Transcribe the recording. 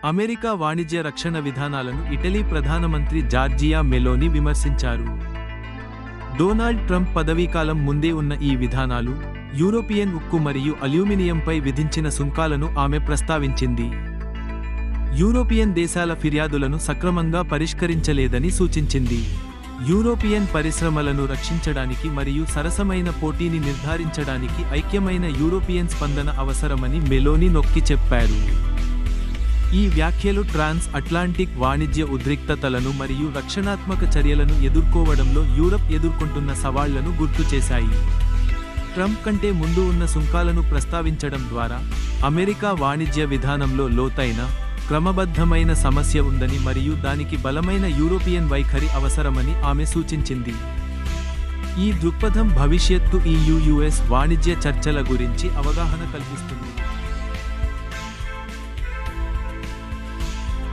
America వాణిజ్య రక్షణ విధానాలను ఇటలీ ప్రధానమంత్రి జార్జియా మెలోని విమర్శించారు. డొనాల్డ్ ట్రంప్ పదవీకాలం ముందే ఉన్న ఈ విధానాలు, యూరోపియన్ ఉక్కు మరియు అల్యూమినియంపై విధించిన సుంకాలను ఆమె ప్రస్తావించింది. యూరోపియన్ దేశాల ఫిర్యాదులను సక్రమంగా పరిష్కరించలేదని సూచించింది. యూరోపియన్ పరిశ్రమలను రక్షించడానికి మరియు సరసమైన పోటీని నిర్ధారించడానికి ఐక్యమైన యూరోపియన్ స్పందన అవసరమని మెలోని నొక్కి చెప్పారు. ఈ వ్యాఖ్యలు ట్రాన్స్ అట్లాంటిక్ వాణిజ్య ఉద్రిక్తతలను మరియు రక్షణాత్మక చర్యలను ఎదుర్కోవడంలో యూరప్ ఎదుర్కొంటున్న సవాళ్లను గుర్తు చేశాయి. ట్రంప్ కంటే ముందు ఉన్న సుంకాలను ప్రస్తావించడం ద్వారా అమెరికా వాణిజ్య విధానంలో లోతైన, క్రమబద్ధమైన సమస్య ఉందని మరియు దానికి బలమైన యూరోపియన్ వైఖరి అవసరమని ఆమె సూచించింది. ఈ దృక్పథం భవిష్యత్తు EU-US వాణిజ్య చర్చల గురించి అవగాహన కల్పిస్తుంది.